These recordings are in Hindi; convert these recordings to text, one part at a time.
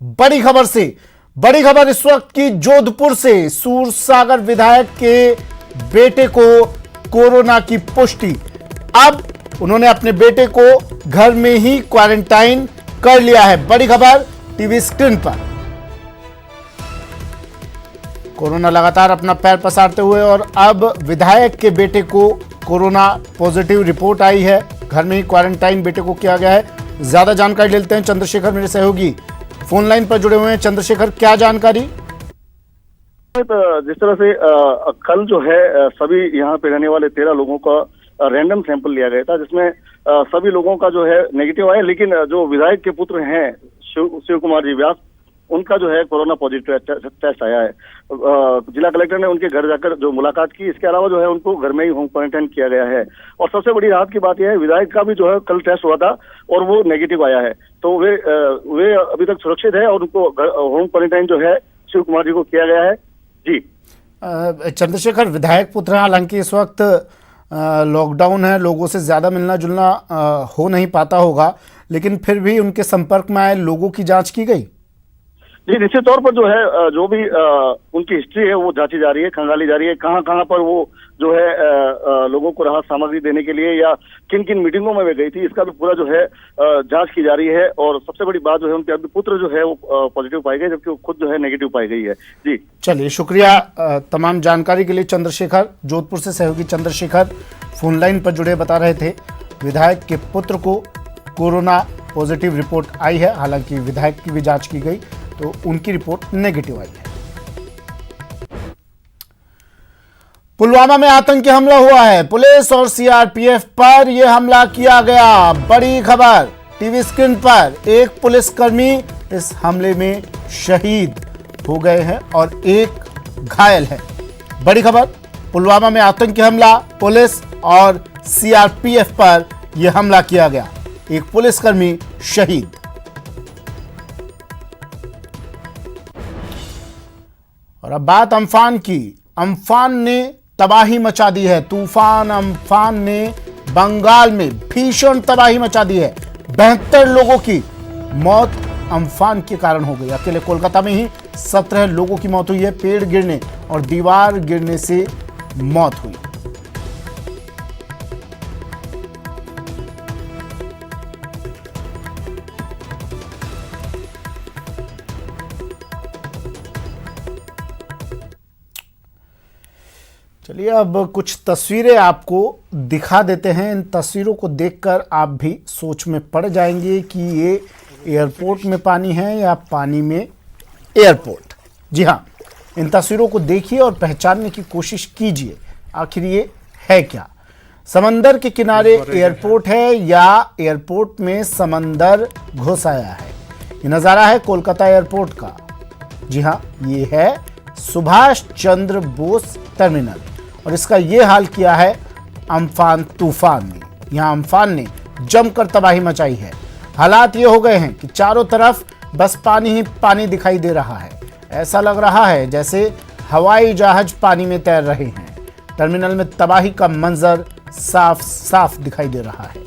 बड़ी खबर से, बड़ी खबर इस वक्त की जोधपुर से। सूरसागर विधायक के बेटे को कोरोना की पुष्टि। अब उन्होंने अपने बेटे को घर में ही क्वारंटाइन कर लिया है। बड़ी खबर टीवी स्क्रीन पर। कोरोना लगातार अपना पैर पसारते हुए और अब विधायक के बेटे को कोरोना पॉजिटिव रिपोर्ट आई है। घर में ही क्वारंटाइन बेटे को किया गया है। ज्यादा जानकारी लेते हैं चंद्रशेखर, मेरे सहयोगी फोन लाइन पर जुड़े हुए हैं। चंद्रशेखर, क्या जानकारी? जिस तरह से कल जो है सभी यहाँ पे रहने वाले 13 लोगों का रैंडम सैंपल लिया गया था, जिसमें सभी लोगों का जो है नेगेटिव आया, लेकिन जो विधायक के पुत्र हैं शिव कुमार जी व्यास, उनका जो है कोरोना पॉजिटिव टेस्ट आया है। जिला कलेक्टर ने उनके घर जाकर जो मुलाकात की, इसके अलावा जो है उनको घर में ही होम क्वारंटाइन किया गया है। और सबसे बड़ी राहत की बात यह है, विधायक का भी जो है कल टेस्ट हुआ था और वो नेगेटिव आया है, तो वे अभी तक सुरक्षित है और उनको होम क्वारंटाइन जो है शिव कुमार जी को किया गया है। जी चंद्रशेखर, विधायक पुत्र, हालांकि इस वक्त लॉकडाउन है, लोगों से ज्यादा मिलना जुलना हो नहीं पाता होगा, लेकिन फिर भी उनके संपर्क में आए लोगों की जांच की गई? जी, निश्चित तौर पर जो है जो भी उनकी हिस्ट्री है वो जांची जा रही है, खंगाली जा रही है। कहां कहां पर वो जो है लोगों को राहत सामग्री देने के लिए या किन किन मीटिंगों में वे गई थी, इसका भी पूरा जो है जांच की जा रही है। और सबसे बड़ी बात जो है, उनके अभी पुत्र जो है वो पॉजिटिव पाई गई, जबकि वो खुद जो है नेगेटिव पाई गई है। जी चलिए, शुक्रिया तमाम जानकारी के लिए चंद्रशेखर। जोधपुर से सहयोगी चंद्रशेखर फोन लाइन पर जुड़े, बता रहे थे विधायक के पुत्र को कोरोना पॉजिटिव रिपोर्ट आई है। हालांकि विधायक की भी जांच की गई तो उनकी रिपोर्ट नेगेटिव आई है। पुलवामा में आतंकी हमला हुआ है। पुलिस और सीआरपीएफ पर यह हमला किया गया। बड़ी खबर टीवी स्क्रीन पर। एक पुलिसकर्मी इस हमले में शहीद हो गए हैं और एक घायल है। बड़ी खबर, पुलवामा में आतंकी हमला, पुलिस और सीआरपीएफ पर यह हमला किया गया, एक पुलिसकर्मी शहीद। और अब बात अम्फान की। अम्फान ने तबाही मचा दी है। तूफान अम्फान ने बंगाल में भीषण तबाही मचा दी है। 72 लोगों की मौत अम्फान के कारण हो गई। अकेले कोलकाता में ही 17 लोगों की मौत हुई है। पेड़ गिरने और दीवार गिरने से मौत हुई। चलिए, अब कुछ तस्वीरें आपको दिखा देते हैं। इन तस्वीरों को देखकर आप भी सोच में पड़ जाएंगे कि ये एयरपोर्ट में पानी है या पानी में एयरपोर्ट। जी हाँ, इन तस्वीरों को देखिए और पहचानने की कोशिश कीजिए, आखिर ये है क्या। समंदर के किनारे एयरपोर्ट है या एयरपोर्ट में समंदर घुस आया है। ये नज़ारा है कोलकाता एयरपोर्ट का। जी हाँ, ये है सुभाष चंद्र बोस टर्मिनल और इसका ये हाल किया है अम्फान तूफान ने। यहाँ अम्फान ने जमकर तबाही मचाई है। हालात ये हो गए हैं कि चारों तरफ बस पानी ही पानी दिखाई दे रहा है। ऐसा लग रहा है जैसे हवाई जहाज पानी में तैर रहे हैं। टर्मिनल में तबाही का मंजर साफ साफ दिखाई दे रहा है।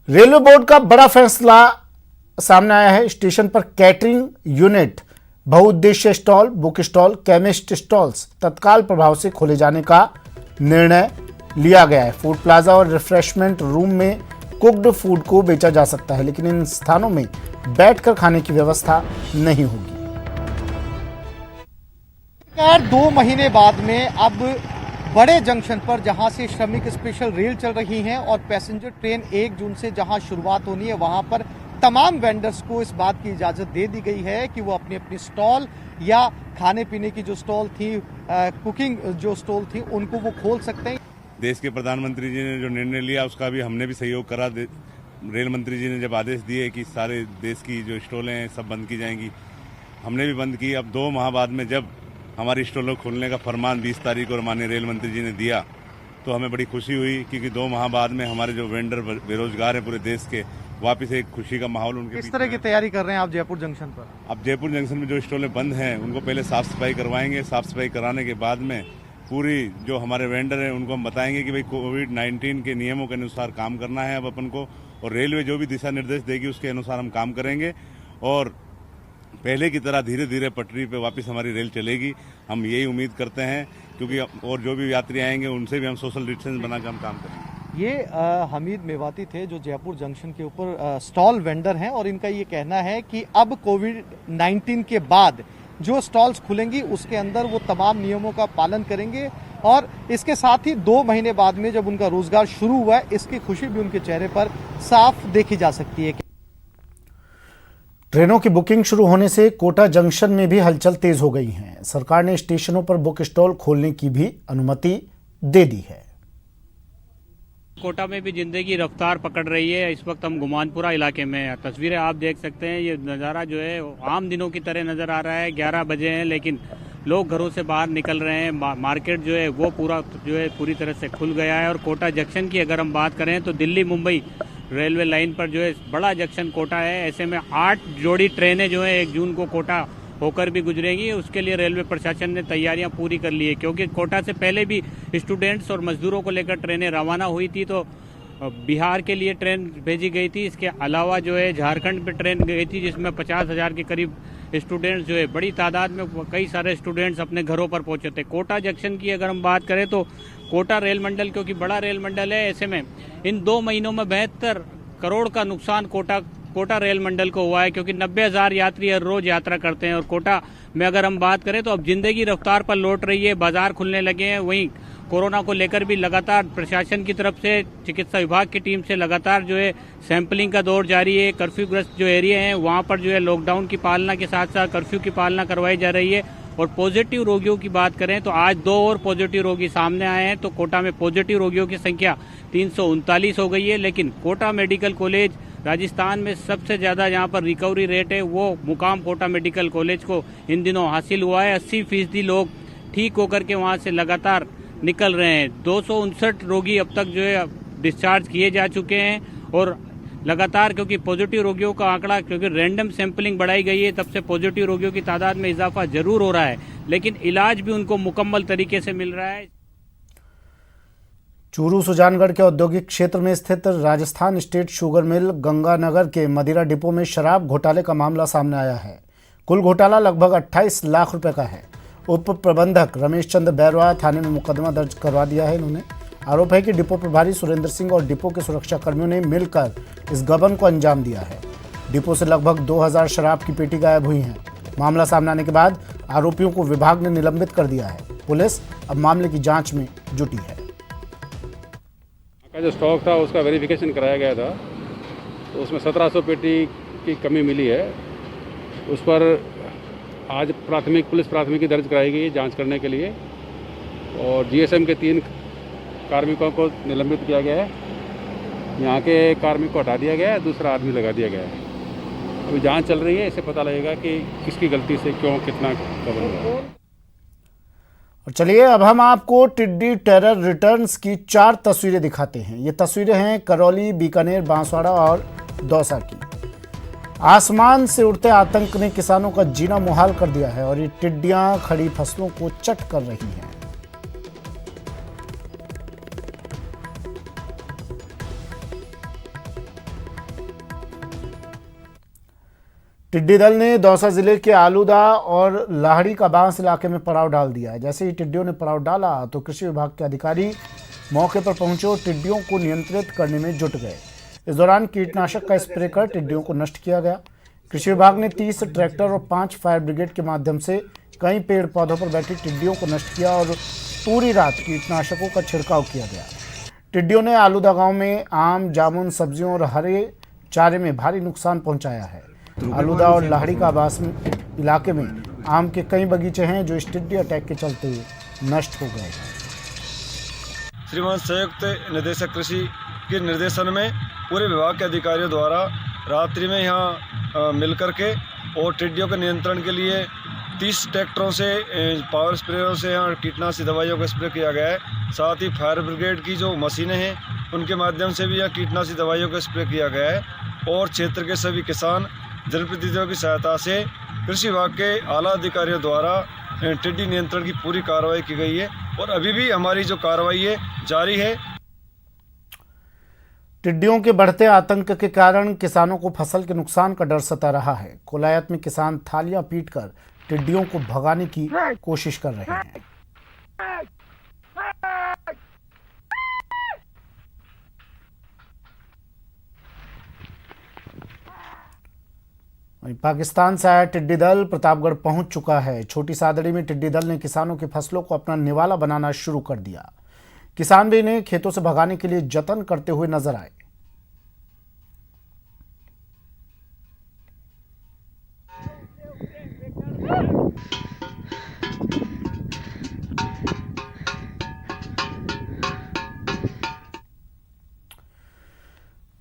रेलवे बोर्ड का बड़ा फैसला सामने आया है। स्टेशन पर कैटरिंग यूनिट, बहुउद्देश्य stall, book stall, chemist stalls तत्काल प्रभाव से खोले जाने का निर्णय लिया गया है। फूड प्लाजा और रिफ्रेशमेंट रूम में कुक्ड फूड को बेचा जा सकता है, लेकिन इन स्थानों में बैठकर खाने की व्यवस्था नहीं होगी। 2 महीने बाद में अब बड़े जंक्शन पर जहां से श्रमिक स्पेशल रेल चल रही हैं और पैसेंजर ट्रेन 1 जून से जहां शुरुआत होनी है, वहां पर तमाम वेंडर्स को इस बात की इजाजत दे दी गई है कि वो अपनी अपनी स्टॉल या खाने पीने की जो स्टॉल थी, कुकिंग जो स्टॉल थी, उनको वो खोल सकते हैं। देश के प्रधानमंत्री जी ने जो निर्णय लिया उसका भी हमने भी सहयोग करा। रेल मंत्री जी ने जब आदेश दिए कि सारे देश की जो स्टॉलें हैं सब बंद की जाएंगी, हमने भी बंद की। अब 2 माह बाद में जब हमारी स्टॉलों खोलने का फरमान 20 तारीख को माननीय रेल मंत्री जी ने दिया तो हमें बड़ी खुशी हुई, क्योंकि 2 माह बाद में हमारे जो वेंडर बेरोजगार हैं पूरे देश के, वापस एक खुशी का माहौल उनके। किस तरह की तैयारी कर रहे हैं आप जयपुर जंक्शन पर? अब जयपुर जंक्शन में जो स्टॉलें बंद हैं उनको पहले साफ सफाई करवाएंगे। साफ सफाई कराने के बाद में पूरी जो हमारे वेंडर हैं उनको हम बताएंगे कि भाई कोविड-19 के नियमों के अनुसार काम करना है अब अपन को, और रेलवे जो भी दिशा निर्देश देगी उसके अनुसार हम काम करेंगे और पहले की तरह धीरे धीरे पटरी पे वापस हमारी रेल चलेगी। हम यही उम्मीद करते हैं, क्योंकि और जो भी यात्री आएंगे उनसे भी हम सोशल डिस्टेंस बनाकर हम काम करेंगे। ये हमीद मेवाती थे जो जयपुर जंक्शन के ऊपर स्टॉल वेंडर हैं, और इनका ये कहना है कि अब कोविड-19 के बाद जो स्टॉल्स खुलेंगी उसके अंदर वो तमाम नियमों का पालन करेंगे, और इसके साथ ही 2 महीने बाद में जब उनका रोजगार शुरू हुआ है इसकी खुशी भी उनके चेहरे पर साफ देखी जा सकती है। ट्रेनों की बुकिंग शुरू होने से कोटा जंक्शन में भी हलचल तेज हो गई है। सरकार ने स्टेशनों पर बुक स्टॉल खोलने की भी अनुमति दे दी है। कोटा में भी जिंदगी रफ्तार पकड़ रही है। इस वक्त हम गुमानपुरा इलाके में हैं। तस्वीरें आप देख सकते हैं। ये नज़ारा जो है आम दिनों की तरह नज़र आ रहा है। 11 बजे हैं लेकिन लोग घरों से बाहर निकल रहे हैं। मार्केट जो है वो पूरी तरह से खुल गया है। और कोटा जंक्शन की अगर हम बात करें तो दिल्ली मुंबई रेलवे लाइन पर जो है बड़ा जंक्शन कोटा है। ऐसे में 8 जोड़ी ट्रेनें जो है 1 जून को कोटा होकर भी गुजरेंगी। उसके लिए रेलवे प्रशासन ने तैयारियां पूरी कर ली है, क्योंकि कोटा से पहले भी स्टूडेंट्स और मजदूरों को लेकर ट्रेनें रवाना हुई थी तो बिहार के लिए ट्रेन भेजी गई थी। इसके अलावा जो है झारखंड पे ट्रेन गई थी जिसमें 50,000 के करीब स्टूडेंट्स जो है बड़ी तादाद में कई सारे स्टूडेंट्स अपने घरों पर पहुंचे थे। कोटा जंक्शन की अगर हम बात करें तो कोटा रेल मंडल क्योंकि बड़ा रेल मंडल है, ऐसे में इन 2 महीनों में 72 करोड़ का नुकसान कोटा रेल मंडल को हुआ है, क्योंकि 90,000 यात्री हर रोज यात्रा करते हैं। और कोटा में अगर हम बात करें तो अब जिंदगी रफ्तार पर लौट रही है, बाजार खुलने लगे हैं। वहीं कोरोना को लेकर भी लगातार प्रशासन की तरफ से चिकित्सा विभाग की टीम से लगातार जो है सैंपलिंग का दौर जारी है। कर्फ्यूग्रस्त जो एरिया हैं वहां पर जो है लॉकडाउन की पालना के साथ साथ कर्फ्यू की पालना करवाई जा रही है। और पॉजिटिव रोगियों की बात करें तो आज 2 और पॉजिटिव रोगी सामने आए हैं, तो कोटा में पॉजिटिव रोगियों की संख्या 339 हो गई है। लेकिन कोटा मेडिकल कॉलेज राजस्थान में सबसे ज्यादा जहां पर रिकवरी रेट है वो मुकाम कोटा मेडिकल कॉलेज को इन दिनों हासिल हुआ है। 80% लोग ठीक होकर के वहां से लगातार निकल रहे हैं। 259 रोगी अब तक जो है डिस्चार्ज किए जा चुके हैं। और लगातार क्योंकि पॉजिटिव रोगियों का आंकड़ा, क्योंकि रैंडम सैंपलिंग बढ़ाई गई है तब से पॉजिटिव रोगियों की तादाद में इजाफा जरूर हो रहा है, लेकिन इलाज भी उनको मुकम्मल तरीके से मिल रहा है। चूरू सुजानगढ़ के औद्योगिक क्षेत्र में स्थित Rajasthan state sugar mill Ganganagar के मदिरा डिपो में शराब घोटाले का मामला सामने आया है। कुल घोटाला लगभग 28 लाख रुपए का है। उप प्रबंधक रमेश चंद्र बैरवा थाने में मुकदमा दर्ज करवा दिया है। इन्होंने आरोप है कि डिपो प्रभारी सुरेंद्र सिंह और डिपो के सुरक्षा कर्मियों ने मिलकर इस गबन को अंजाम दिया है। डिपो से लगभग 2000 शराब की पेटी गायब हुई हैं। मामला सामने आने के बाद आरोपियों को विभाग ने निलंबित कर दिया है। पुलिस अब मामले की जांच में जुटी है। जो स्टॉक था उसका वेरिफिकेशन कराया गया था, तो उसमें 1700 पेटी की कमी मिली है। उस पर आज पुलिस प्राथमिकी दर्ज कराई गई है जांच करने के लिए, और जीएसएम के 3 कार्मिकों को निलंबित किया गया है। यहाँ के कार्मिक को हटा दिया गया है, दूसरा आदमी लगा दिया गया है। अभी जांच चल रही है, इससे पता लगेगा कि किसकी गलती से क्यों कितना कवर हुआ। और चलिए अब हम आपको टिड्डी टेरर रिटर्न्स की 4 तस्वीरें दिखाते हैं। ये तस्वीरें हैं करौली, बीकानेर, बांसवाड़ा और दौसा की। आसमान से उड़ते आतंक ने किसानों का जीना मुहाल कर दिया है और ये टिड्डियां खड़ी फसलों को चट कर रही हैं। टिड्डी दल ने दौसा जिले के आलूदा और लाहड़ी का बांस इलाके में पड़ाव डाल दिया है। जैसे ही टिड्डियों ने पड़ाव डाला तो कृषि विभाग के अधिकारी मौके पर पहुंचे और टिड्डियों को नियंत्रित करने में जुट गए। इस दौरान कीटनाशक का स्प्रे कर टिड्डियों को नष्ट किया गया। कृषि विभाग ने 30 ट्रैक्टर और 5 फायर ब्रिगेड के माध्यम से कई पेड़ पौधों पर बैठी टिड्डियों को नष्ट किया और पूरी रात कीटनाशकों का छिड़काव किया गया। टिड्डियों ने आलूदा गांव में आम, जामुन, सब्जियों और हरे चारे में भारी नुकसान पहुंचाया है। आलूदा और लाहड़ी का आवास इलाके में आम के कई बगीचे हैं जो इस टिड्डी अटैक के चलते नष्ट हो गए। श्रीमान संयुक्त निदेशक कृषि के निर्देशन में पूरे विभाग के अधिकारियों द्वारा रात्रि में यहाँ मिलकर के और टिड्डियों के नियंत्रण के लिए 30 ट्रैक्टरों से पावर स्प्रेयरों से यहाँ कीटनाशी दवाइयों का स्प्रे किया गया है। साथ ही फायर ब्रिगेड की जो मशीनें हैं उनके माध्यम से भी यहाँ कीटनाशी दवाइयों का स्प्रे किया गया है। और क्षेत्र के सभी किसान जनप्रतिनिधियों की सहायता से कृषि विभाग के आला अधिकारियों द्वारा टिड्डी नियंत्रण की पूरी कार्रवाई की गई है। और अभी भी हमारी जो कार्रवाई है जारी है। टिड्डियों के बढ़ते आतंक के कारण किसानों को फसल के नुकसान का डर सता रहा है। कोलायत में किसान थालियां पीटकर टिड्डियों को भगाने की कोशिश कर रहे हैं। पाकिस्तान से आया टिड्डी दल प्रतापगढ़ पहुंच चुका है। छोटी सादड़ी में टिड्डी दल ने किसानों की फसलों को अपना निवाला बनाना शुरू कर दिया। किसान भी इन्हें खेतों से भगाने के लिए जतन करते हुए नजर आए।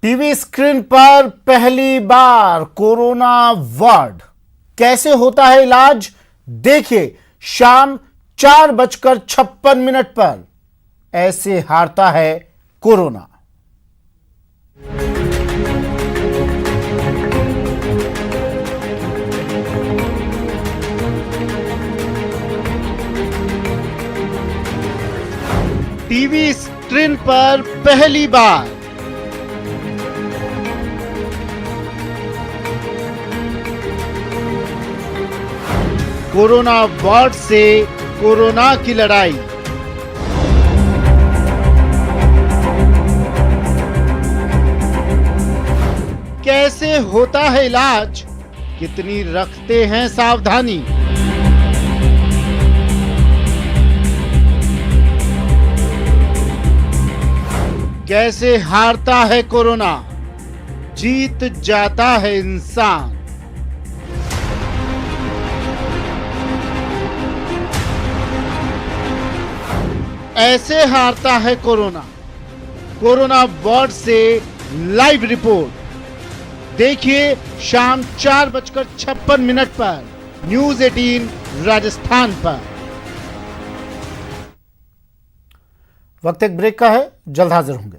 टीवी स्क्रीन पर पहली बार कोरोना वार्ड कैसे होता है इलाज, देखिए शाम 4:56 पर ऐसे हारता है कोरोना। टीवी स्क्रीन पर पहली बार कोरोना वार्ड से कोरोना की लड़ाई। कैसे होता है इलाज, कितनी रखते हैं सावधानी। कैसे हारता है कोरोना, जीत जाता है इंसान। ऐसे हारता है कोरोना। कोरोना वार्ड से लाइव रिपोर्ट देखिए शाम 4:56 पर न्यूज 18 राजस्थान पर। वक्त एक ब्रेक का है, जल्द हाजिर होंगे।